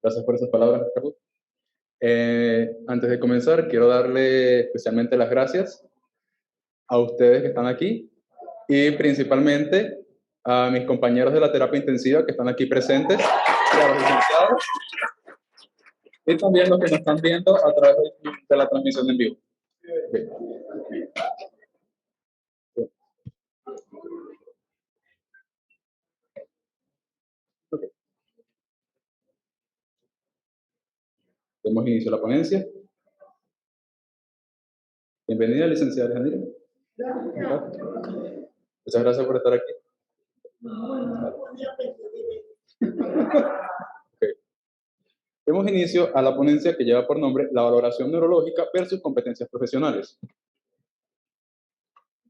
Gracias por esas palabras, Ricardo. Antes de comenzar, quiero darle especialmente las gracias a ustedes que están aquí y principalmente a mis compañeros de la terapia intensiva que están aquí presentes, y a los licenciados, y también los que nos están viendo a través de la transmisión en vivo. Okay. Okay. Demos inicio a la ponencia. Bienvenida, licenciada Alejandra. Muchas gracias por estar aquí. Okay. Demos inicio a la ponencia que lleva por nombre La valoración neurológica versus competencias profesionales.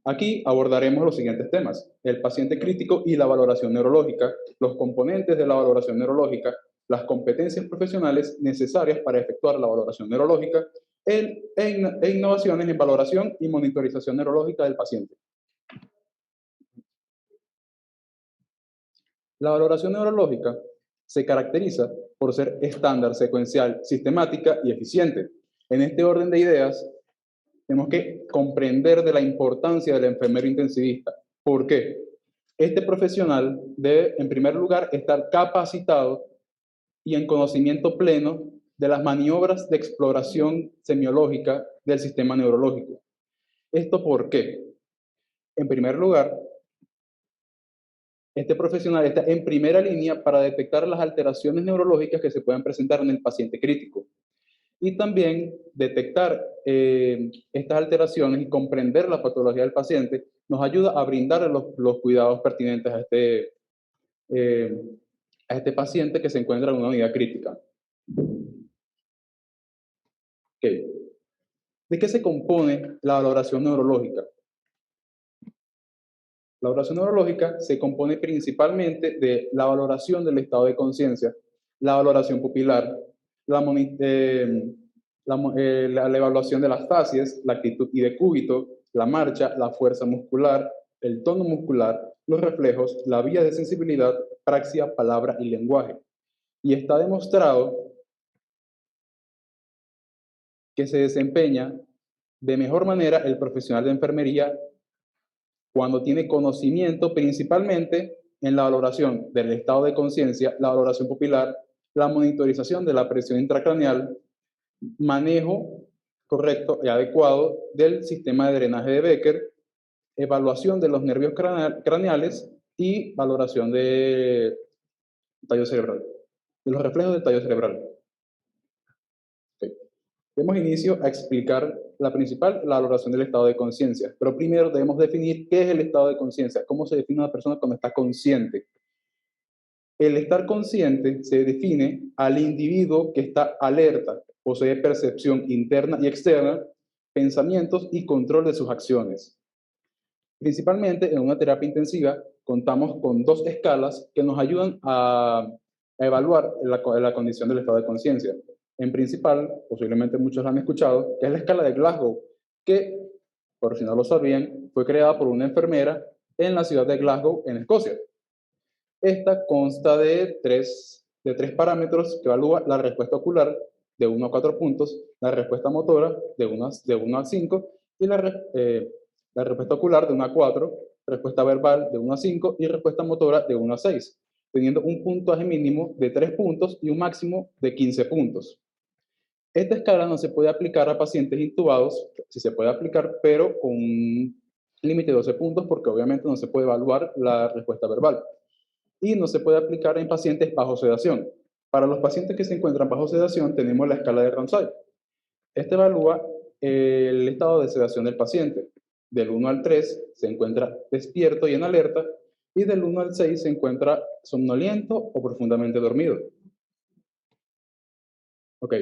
Aquí abordaremos los siguientes temas: el paciente crítico y la valoración neurológica, los componentes de la valoración neurológica, las competencias profesionales necesarias para efectuar la valoración neurológica e innovaciones en valoración y monitorización neurológica del paciente. La valoración neurológica se caracteriza por ser estándar, secuencial, sistemática y eficiente. En este orden de ideas, tenemos que comprender de la importancia del enfermero intensivista. ¿Por qué? Este profesional debe, en primer lugar, estar capacitado y en conocimiento pleno de las maniobras de exploración semiológica del sistema neurológico. ¿Esto por qué? En primer lugar, este profesional está en primera línea para detectar las alteraciones neurológicas que se puedan presentar en el paciente crítico. Y también detectar estas alteraciones y comprender la patología del paciente nos ayuda a brindar los cuidados pertinentes a este paciente que se encuentra en una unidad crítica. Okay. ¿De qué se compone la valoración neurológica? La valoración neurológica se compone principalmente de la valoración del estado de conciencia, la valoración pupilar, la evaluación de las facies, la actitud y decúbito, la marcha, la fuerza muscular, el tono muscular, los reflejos, la vía de sensibilidad, praxia, palabra y lenguaje. Y está demostrado que se desempeña de mejor manera el profesional de enfermería cuando tiene conocimiento principalmente en la valoración del estado de conciencia, la valoración pupilar, la monitorización de la presión intracraneal, manejo correcto y adecuado del sistema de drenaje de Becker, evaluación de los nervios craneales y valoración de tallo cerebral, de los reflejos del tallo cerebral. Okay. Demos inicio a explicar la principal, la valoración del estado de conciencia. Pero primero debemos definir qué es el estado de conciencia, cómo se define una persona cuando está consciente. El estar consciente se define al individuo que está alerta, posee percepción interna y externa, pensamientos y control de sus acciones. Principalmente en una terapia intensiva contamos con dos escalas que nos ayudan a evaluar la condición del estado de conciencia. En principal, posiblemente muchos la han escuchado, que es la escala de Glasgow, que, por si no lo sabían, fue creada por una enfermera en la ciudad de Glasgow, en Escocia. Esta consta de tres parámetros que evalúa la respuesta ocular de 1 a 4 puntos, la respuesta motora de 1 a 5 y la respuesta ocular de 1 a 4, respuesta verbal de 1 a 5 y respuesta motora de 1 a 6, teniendo un puntaje mínimo de 3 puntos y un máximo de 15 puntos. Esta escala no se puede aplicar a pacientes intubados, sí se puede aplicar, pero con un límite de 12 puntos porque obviamente no se puede evaluar la respuesta verbal. Y no se puede aplicar en pacientes bajo sedación. Para los pacientes que se encuentran bajo sedación tenemos la escala de Ramsay. Esta evalúa el estado de sedación del paciente. Del 1 al 3 se encuentra despierto y en alerta, y del 1 al 6 se encuentra somnoliento o profundamente dormido. Ok.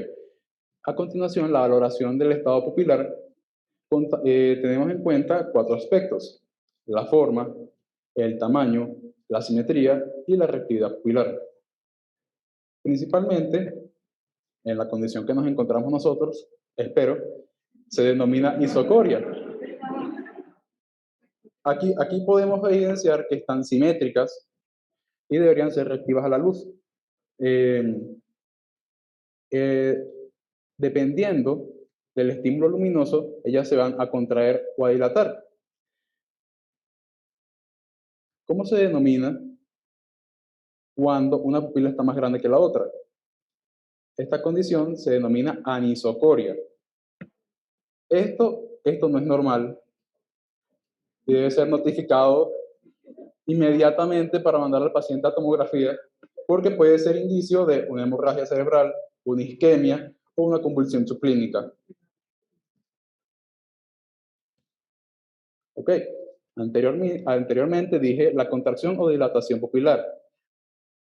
A continuación, la valoración del estado pupilar. Tenemos en cuenta 4 aspectos: la forma, el tamaño, la simetría y la reactividad pupilar. Principalmente, en la condición que nos encontramos nosotros, espero, se denomina isocoria. Aquí podemos evidenciar que están simétricas y deberían ser reactivas a la luz. dependiendo del estímulo luminoso, ellas se van a contraer o a dilatar. ¿Cómo se denomina cuando una pupila está más grande que la otra? Esta condición se denomina anisocoria. Esto no es normal y debe ser notificado inmediatamente para mandar al paciente a tomografía, porque puede ser indicio de una hemorragia cerebral, una isquemia o una convulsión subclínica. Ok, anteriormente dije la contracción o dilatación pupilar.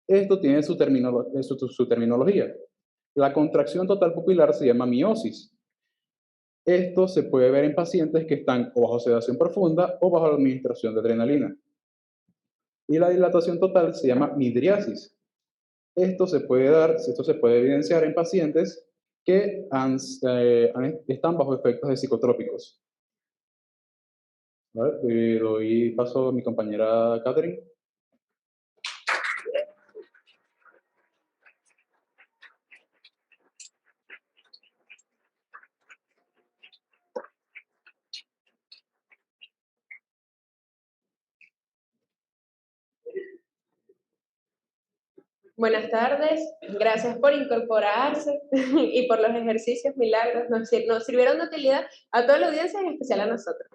Esto tiene su terminología. La contracción total pupilar se llama miosis. Esto se puede ver en pacientes que están o bajo sedación profunda o bajo la administración de adrenalina. Y la dilatación total se llama midriasis. Esto se puede evidenciar en pacientes que están bajo efectos de psicotrópicos. ¿Vale? Doy paso a mi compañera Catherine. Buenas tardes, gracias por incorporarse y por los ejercicios milagros, nos sirvieron de utilidad a toda la audiencia, en especial a nosotros.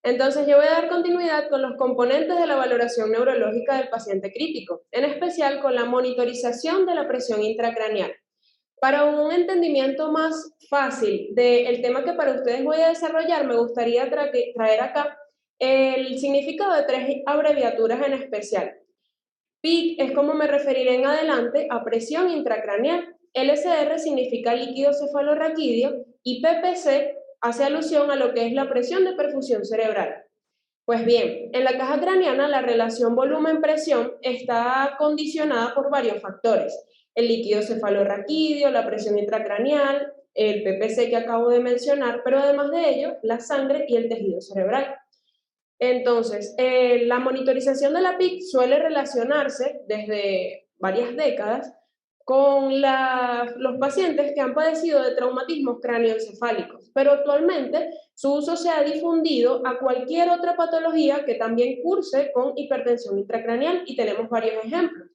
Entonces yo voy a dar continuidad con los componentes de la valoración neurológica del paciente crítico, en especial con la monitorización de la presión intracraneal. Para un entendimiento más fácil del tema que para ustedes voy a desarrollar, me gustaría traer acá el significado de 3 abreviaturas en especial. PIC es como me referiré en adelante a presión intracraneal. LCR significa líquido cefalorraquídeo y PPC hace alusión a lo que es la presión de perfusión cerebral. Pues bien, en la caja craneana la relación volumen-presión está condicionada por varios factores. El líquido cefalorraquídeo, la presión intracraneal, el PPC que acabo de mencionar, pero además de ello, la sangre y el tejido cerebral. Entonces, la monitorización de la PIC suele relacionarse desde varias décadas con los pacientes que han padecido de traumatismos cráneoencefálicos, pero actualmente su uso se ha difundido a cualquier otra patología que también curse con hipertensión intracraneal y tenemos varios ejemplos.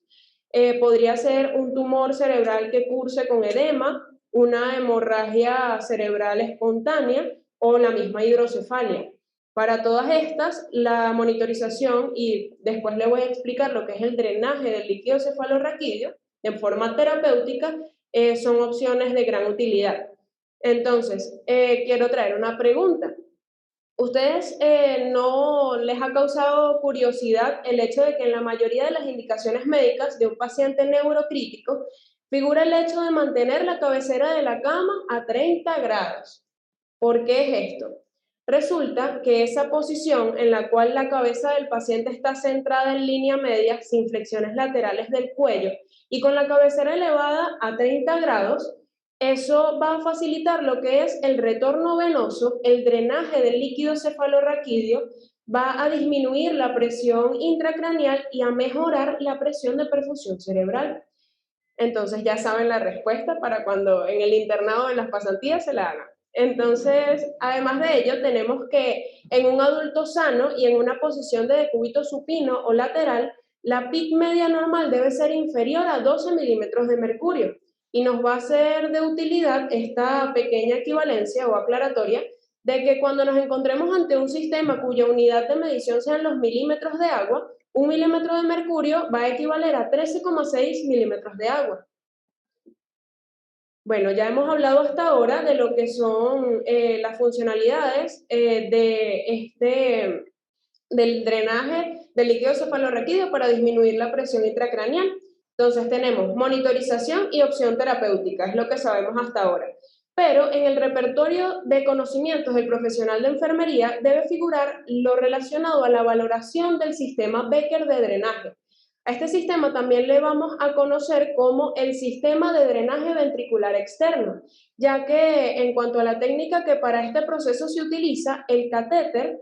Podría ser un tumor cerebral que curse con edema, una hemorragia cerebral espontánea o la misma hidrocefalia. Para todas estas, la monitorización, y después le voy a explicar lo que es el drenaje del líquido cefalorraquídeo, en forma terapéutica, son opciones de gran utilidad. Entonces, quiero traer una pregunta. ¿Ustedes no les ha causado curiosidad el hecho de que en la mayoría de las indicaciones médicas de un paciente neurocrítico figura el hecho de mantener la cabecera de la cama a 30 grados? ¿Por qué es esto? Resulta que esa posición en la cual la cabeza del paciente está centrada en línea media, sin flexiones laterales del cuello y con la cabecera elevada a 30 grados, eso va a facilitar lo que es el retorno venoso, el drenaje del líquido cefalorraquídeo, va a disminuir la presión intracraneal y a mejorar la presión de perfusión cerebral. Entonces ya saben la respuesta para cuando en el internado o en las pasantías se la hagan. Entonces, además de ello, tenemos que en un adulto sano y en una posición de decúbito supino o lateral, la PIC media normal debe ser inferior a 12 milímetros de mercurio y nos va a ser de utilidad esta pequeña equivalencia o aclaratoria de que cuando nos encontremos ante un sistema cuya unidad de medición sean los milímetros de agua, 1 milímetro de mercurio va a equivaler a 13,6 milímetros de agua. Bueno, ya hemos hablado hasta ahora de lo que son las funcionalidades del drenaje del líquido cefalorraquídeo para disminuir la presión intracraneal. Entonces tenemos monitorización y opción terapéutica, es lo que sabemos hasta ahora. Pero en el repertorio de conocimientos del profesional de enfermería debe figurar lo relacionado a la valoración del sistema Becker de drenaje. A este sistema también le vamos a conocer como el sistema de drenaje ventricular externo, ya que en cuanto a la técnica que para este proceso se utiliza, el catéter,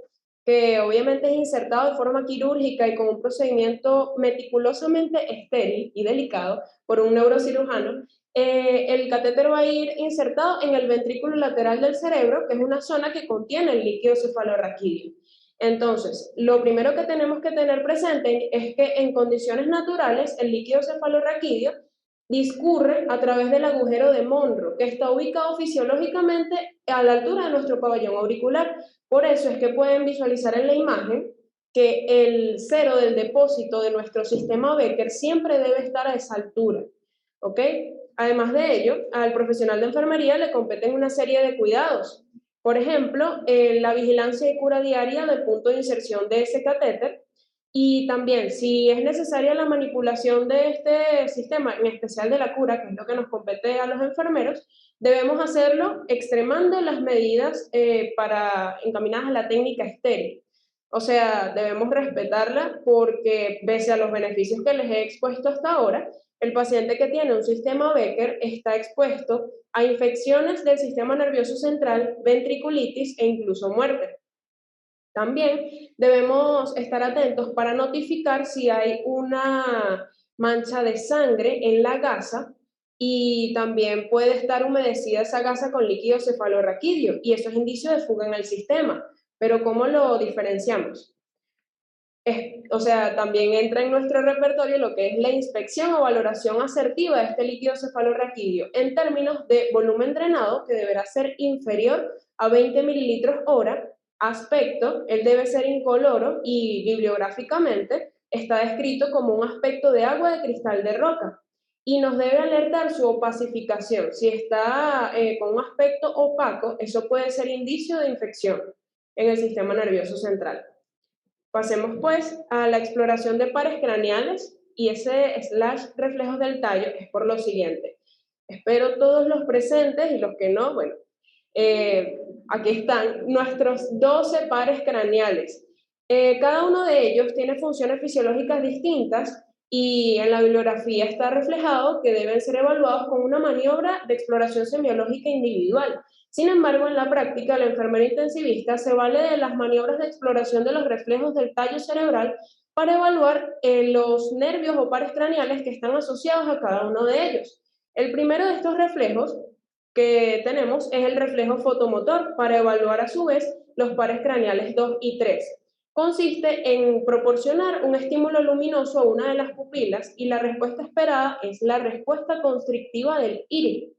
que obviamente es insertado de forma quirúrgica y con un procedimiento meticulosamente estéril y delicado por un neurocirujano, el catéter va a ir insertado en el ventrículo lateral del cerebro, que es una zona que contiene el líquido cefalorraquídeo. Entonces, lo primero que tenemos que tener presente es que en condiciones naturales el líquido cefalorraquídeo discurre a través del agujero de Monro, que está ubicado fisiológicamente a la altura de nuestro pabellón auricular. Por eso es que pueden visualizar en la imagen que el cero del depósito de nuestro sistema Becker siempre debe estar a esa altura, ¿ok? Además de ello, al profesional de enfermería le competen una serie de cuidados. Por ejemplo, la vigilancia y cura diaria del punto de inserción de ese catéter, y también, si es necesaria la manipulación de este sistema, en especial de la cura, que es lo que nos compete a los enfermeros, debemos hacerlo extremando las medidas encaminadas a la técnica estéril. O sea, debemos respetarla porque, pese a los beneficios que les he expuesto hasta ahora, el paciente que tiene un sistema Becker está expuesto a infecciones del sistema nervioso central, ventriculitis e incluso muerte. También debemos estar atentos para notificar si hay una mancha de sangre en la gasa, y también puede estar humedecida esa gasa con líquido cefalorraquídeo y eso es indicio de fuga en el sistema. Pero ¿cómo lo diferenciamos? O sea, también entra en nuestro repertorio lo que es la inspección o valoración asertiva de este líquido cefalorraquídeo en términos de volumen drenado, que deberá ser inferior a 20 mililitros hora. Aspecto, él debe ser incoloro y bibliográficamente está descrito como un aspecto de agua de cristal de roca. Y nos debe alertar su opacificación. Si está con un aspecto opaco, eso puede ser indicio de infección en el sistema nervioso central. Pasemos pues a la exploración de pares craneales, y ese slash reflejos del tallo es por lo siguiente. Espero todos los presentes y los que no, bueno, aquí están nuestros 12 pares craneales. Cada uno de ellos tiene funciones fisiológicas distintas y en la bibliografía está reflejado que deben ser evaluados con una maniobra de exploración semiológica individual. Sin embargo, en la práctica, el enfermero intensivista se vale de las maniobras de exploración de los reflejos del tallo cerebral para evaluar los nervios o pares craneales que están asociados a cada uno de ellos. El primero de estos reflejos que tenemos es el reflejo fotomotor, para evaluar a su vez los pares craneales 2 y 3. Consiste en proporcionar un estímulo luminoso a una de las pupilas y la respuesta esperada es la respuesta constrictiva del iris,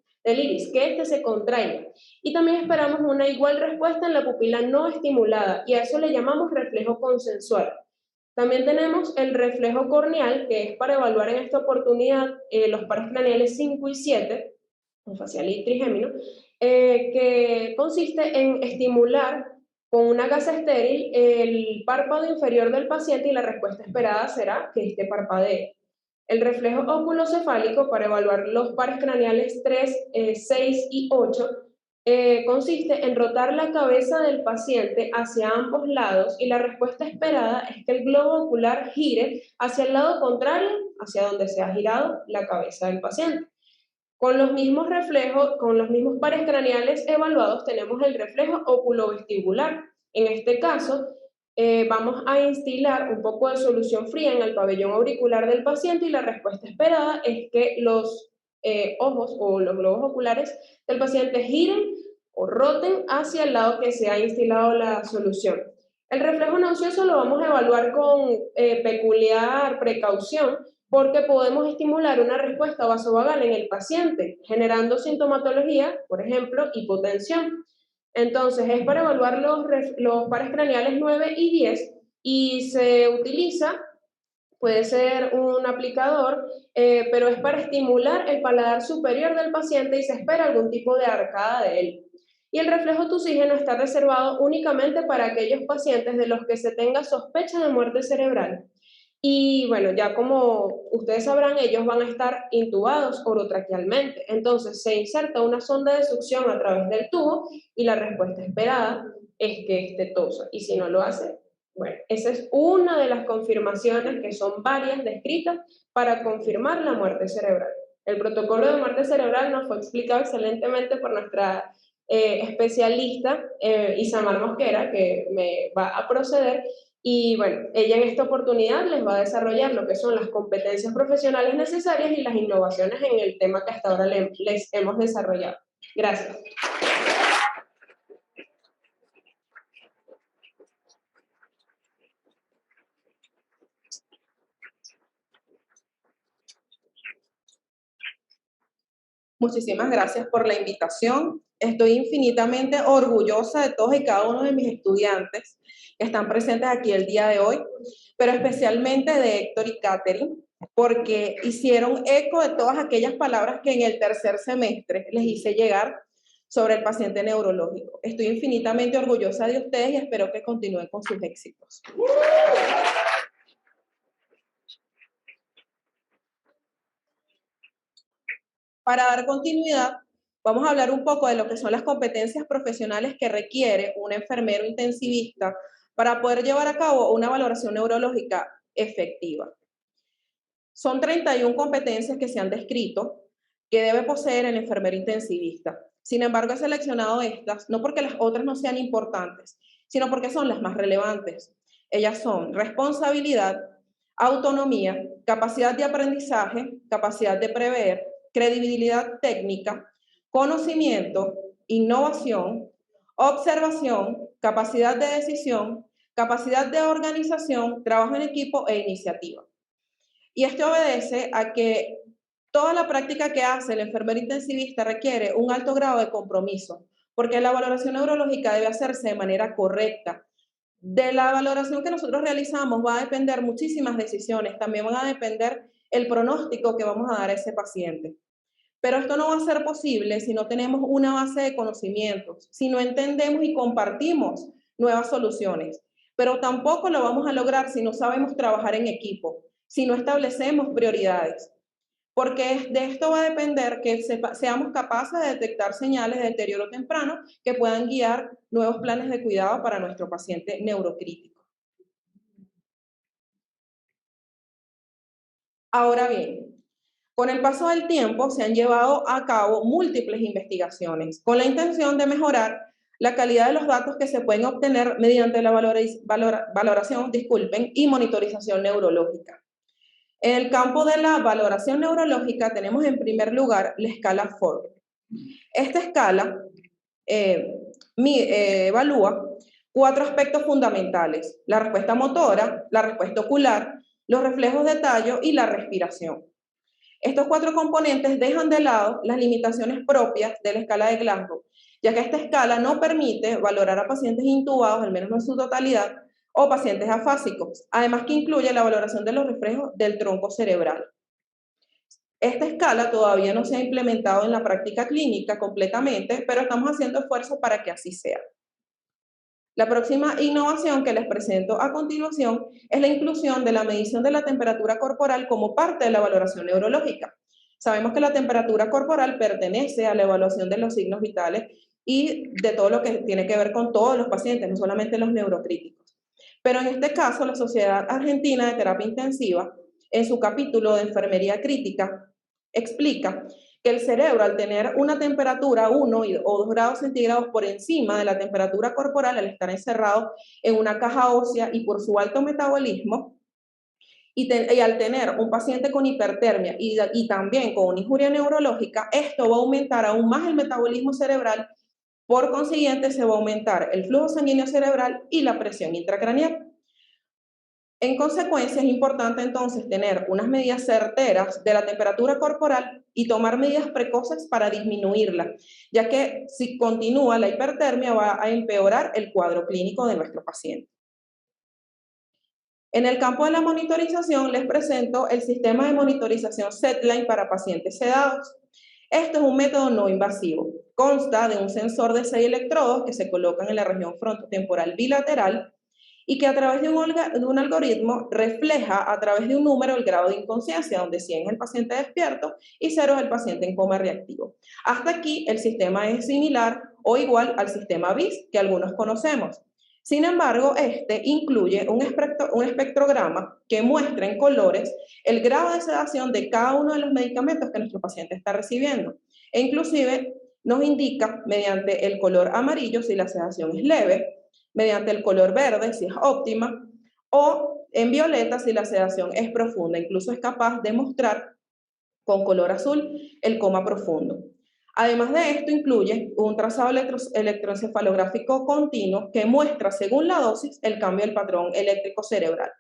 que éste se contraiga. Y también esperamos una igual respuesta en la pupila no estimulada, y a eso le llamamos reflejo consensual. También tenemos el reflejo corneal, que es para evaluar en esta oportunidad los pares craneales 5 y 7, con facial y trigémino, que consiste en estimular con una gasa estéril el párpado inferior del paciente, y la respuesta esperada será que este parpadee. El reflejo oculocefálico, para evaluar los pares craneales 3, 6 y 8, consiste en rotar la cabeza del paciente hacia ambos lados, y la respuesta esperada es que el globo ocular gire hacia el lado contrario, hacia donde se ha girado la cabeza del paciente. Con los mismos reflejos, con los mismos pares craneales evaluados, tenemos el reflejo oculovestibular. En este caso, vamos a instilar un poco de solución fría en el pabellón auricular del paciente, y la respuesta esperada es que los ojos o los globos oculares del paciente giren o roten hacia el lado que se ha instilado la solución. El reflejo nauseoso lo vamos a evaluar con peculiar precaución, porque podemos estimular una respuesta vasovagal en el paciente, generando sintomatología, por ejemplo, hipotensión. Entonces, es para evaluar los pares craneales 9 y 10, y se utiliza, puede ser un aplicador, pero es para estimular el paladar superior del paciente y se espera algún tipo de arcada de él. Y el reflejo tusígeno está reservado únicamente para aquellos pacientes de los que se tenga sospecha de muerte cerebral. Y bueno, ya como ustedes sabrán, ellos van a estar intubados orotraquealmente. Entonces se inserta una sonda de succión a través del tubo y la respuesta esperada es que este tosa. Y si no lo hace, bueno, esa es una de las confirmaciones, que son varias descritas, para confirmar la muerte cerebral. El protocolo de muerte cerebral nos fue explicado excelentemente por nuestra especialista, Isamar Mosquera, que me va a proceder. Y bueno, ella en esta oportunidad les va a desarrollar lo que son las competencias profesionales necesarias y las innovaciones en el tema que hasta ahora les hemos desarrollado. Gracias. Muchísimas gracias por la invitación. Estoy infinitamente orgullosa de todos y cada uno de mis estudiantes que están presentes aquí el día de hoy, pero especialmente de Héctor y Catherine, porque hicieron eco de todas aquellas palabras que en el tercer semestre les hice llegar sobre el paciente neurológico. Estoy infinitamente orgullosa de ustedes y espero que continúen con sus éxitos. Para dar continuidad, vamos a hablar un poco de lo que son las competencias profesionales que requiere un enfermero intensivista para poder llevar a cabo una valoración neurológica efectiva. Son 31 competencias que se han descrito que debe poseer el enfermero intensivista. Sin embargo, he seleccionado estas no porque las otras no sean importantes, sino porque son las más relevantes. Ellas son responsabilidad, autonomía, capacidad de aprendizaje, capacidad de prever, credibilidad técnica, conocimiento, innovación, observación, capacidad de decisión, capacidad de organización, trabajo en equipo e iniciativa. Y esto obedece a que toda la práctica que hace el enfermero intensivista requiere un alto grado de compromiso, porque la valoración neurológica debe hacerse de manera correcta. De la valoración que nosotros realizamos va a depender muchísimas decisiones, también van a depender el pronóstico que vamos a dar a ese paciente. Pero esto no va a ser posible si no tenemos una base de conocimientos, si no entendemos y compartimos nuevas soluciones. Pero tampoco lo vamos a lograr si no sabemos trabajar en equipo, si no establecemos prioridades. Porque de esto va a depender que seamos capaces de detectar señales de deterioro temprano que puedan guiar nuevos planes de cuidado para nuestro paciente neurocrítico. Ahora bien, con el paso del tiempo se han llevado a cabo múltiples investigaciones con la intención de mejorar la calidad de los datos que se pueden obtener mediante la valoración y monitorización neurológica. En el campo de la valoración neurológica tenemos en primer lugar la escala Ford. Esta escala evalúa 4 aspectos fundamentales: la respuesta motora, la respuesta ocular, los reflejos de tallo y la respiración. Estos 4 componentes dejan de lado las limitaciones propias de la escala de Glasgow, ya que esta escala no permite valorar a pacientes intubados, al menos no en su totalidad, o pacientes afásicos, además que incluye la valoración de los reflejos del tronco cerebral. Esta escala todavía no se ha implementado en la práctica clínica completamente, pero estamos haciendo esfuerzos para que así sea. La próxima innovación que les presento a continuación es la inclusión de la medición de la temperatura corporal como parte de la valoración neurológica. Sabemos que la temperatura corporal pertenece a la evaluación de los signos vitales y de todo lo que tiene que ver con todos los pacientes, no solamente los neurocríticos. Pero en este caso, la Sociedad Argentina de Terapia Intensiva, en su capítulo de Enfermería Crítica, explica que el cerebro, al tener una temperatura 1 o 2 grados centígrados por encima de la temperatura corporal, al estar encerrado en una caja ósea y por su alto metabolismo, y al tener un paciente con hipertermia y también con una injuria neurológica, esto va a aumentar aún más el metabolismo cerebral. Por consiguiente, se va a aumentar el flujo sanguíneo cerebral y la presión intracraneal. En consecuencia, es importante entonces tener unas medidas certeras de la temperatura corporal y tomar medidas precoces para disminuirla, ya que si continúa la hipertermia va a empeorar el cuadro clínico de nuestro paciente. En el campo de la monitorización les presento el sistema de monitorización SedLine para pacientes sedados. Esto es un método no invasivo. Consta de un sensor de 6 electrodos que se colocan en la región frontotemporal bilateral y que a través de un algoritmo refleja a través de un número el grado de inconsciencia, donde 100 es el paciente despierto y 0 es el paciente en coma reactivo. Hasta aquí el sistema es similar o igual al sistema BIS que algunos conocemos. Sin embargo, este incluye un espectrograma que muestra en colores el grado de sedación de cada uno de los medicamentos que nuestro paciente está recibiendo. E inclusive nos indica mediante el color amarillo si la sedación es leve, mediante el color verde si es óptima, o en violeta si la sedación es profunda. Incluso es capaz de mostrar con color azul el coma profundo. Además de esto, incluye un trazado electroencefalográfico continuo que muestra, según la dosis, el cambio del patrón eléctrico cerebral.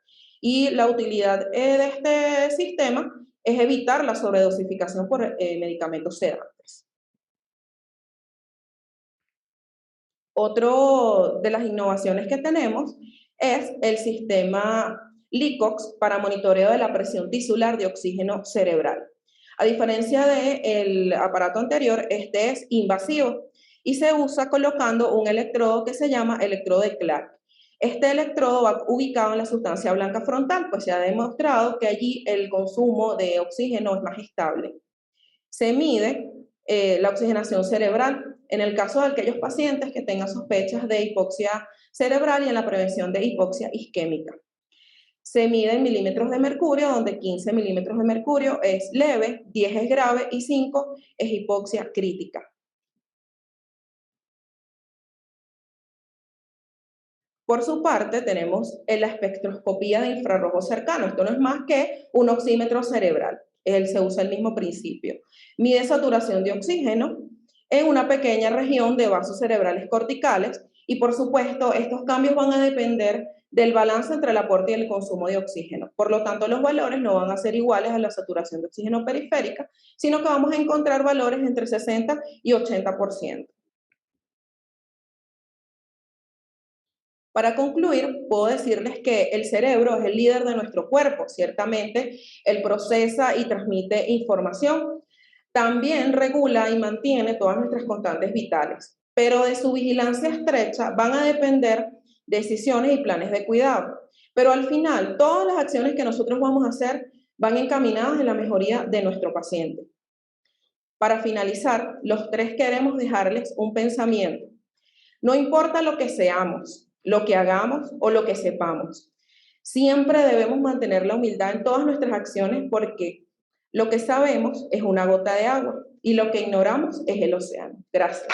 Y la utilidad de este sistema es evitar la sobredosificación por medicamentos sedantes. Otro de las innovaciones que tenemos es el sistema LICOX para monitoreo de la presión tisular de oxígeno cerebral. A diferencia del aparato anterior, este es invasivo y se usa colocando un electrodo que se llama electrodo de Clark. Este electrodo va ubicado en la sustancia blanca frontal, pues se ha demostrado que allí el consumo de oxígeno es más estable. Se mide la oxigenación cerebral en el caso de aquellos pacientes que tengan sospechas de hipoxia cerebral y en la prevención de hipoxia isquémica. Se mide en milímetros de mercurio, donde 15 milímetros de mercurio es leve, 10 es grave y 5 es hipoxia crítica. Por su parte, tenemos la espectroscopía de infrarrojo cercano. Esto no es más que un oxímetro cerebral. Se usa el mismo principio. Mide saturación de oxígeno en una pequeña región de vasos cerebrales corticales y, por supuesto, estos cambios van a depender del balance entre el aporte y el consumo de oxígeno. Por lo tanto, los valores no van a ser iguales a la saturación de oxígeno periférica, sino que vamos a encontrar valores entre 60 y 80%. Para concluir, puedo decirles que el cerebro es el líder de nuestro cuerpo. Ciertamente, él procesa y transmite información. También regula y mantiene todas nuestras constantes vitales. Pero de su vigilancia estrecha van a depender decisiones y planes de cuidado. Pero al final, todas las acciones que nosotros vamos a hacer van encaminadas en la mejoría de nuestro paciente. Para finalizar, los tres queremos dejarles un pensamiento. No importa lo que seamos, lo que hagamos o lo que sepamos. Siempre debemos mantener la humildad en todas nuestras acciones porque lo que sabemos es una gota de agua y lo que ignoramos es el océano. Gracias.